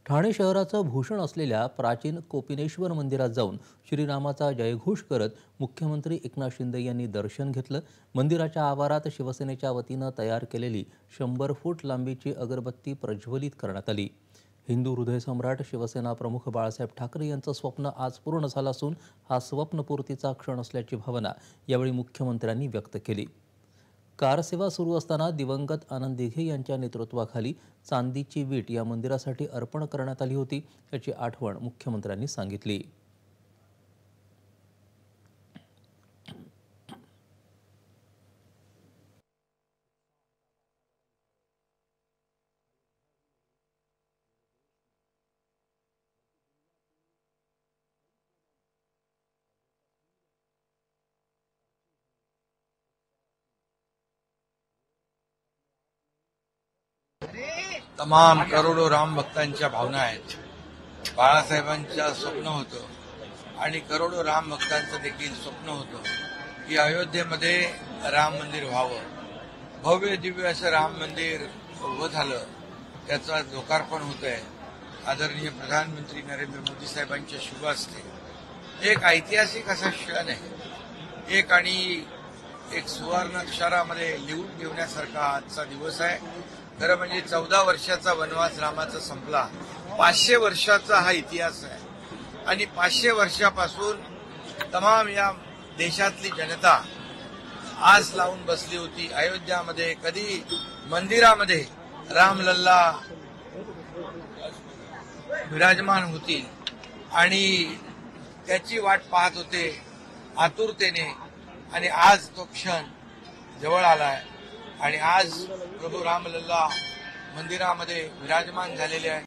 ठाणे शहराचं भूषण असलेल्या प्राचीन कोपिनेश्वर मंदिरात जाऊन श्रीरामाचा जयघोष करत मुख्यमंत्री एकनाथ शिंदे यांनी दर्शन घेतलं। मंदिराच्या आवारात शिवसेनेच्या वतीनं तयार केलेली 100 फूट लांबीची अगरबत्ती प्रज्वलित करण्यात आली। हिंदू हृदयसम्राट शिवसेना प्रमुख बाळासाहेब ठाकरे यांचं स्वप्न आज पूर्ण झालं असून हा स्वप्नपूर्तीचा क्षण असल्याची भावना यावेळी मुख्यमंत्र्यांनी व्यक्त केली। कारसेवा सुरू असताना दिवंगत आनंद दिघे यांच्या नेतृत्वाखाली चांदीची वीट या मंदिरासाठी अर्पण करण्यात आली होती, याची आठवण मुख्यमंत्र्यांनी सांगितली। तमाम करोडो राम भक्तांच्या भावना आहेत। बाळासाहेबांचं स्वप्न होतं आणि करोडो राम भक्तांचं देखील स्वप्न होतं की अयोध्येमध्ये राम मंदिर व्हावं। भव्य दिव्य असं राम मंदिर उभं झालं, त्याचं लोकार्पण होत आहे। आदरणीय प्रधानमंत्री नरेंद्र मोदी साहेबांच्या शुभ हस्ते एक ऐतिहासिक असा क्षण आहे। एक सुवर्ण अक्षरामध्ये लिहून ठेवण्यासारखा आजचा दिवस आहे। खरं म्हणजे 14 वर्षाचा वनवास रामाचा संपला, 500 वर्षाचा हा इतिहास आहे आणि 500 वर्षापासून तमाम या देशातली जनता आस लावून बसली होती। अयोध्यामध्ये कधी मंदिरामध्ये रामलल्ला विराजमान होतील आणि त्याची वाट पाहत होते आतुरतेने आणि आज तो क्षण जवळ आलाय आणि आज प्रभू रामलल्ला मंदिरामध्ये विराजमान झालेले आहे।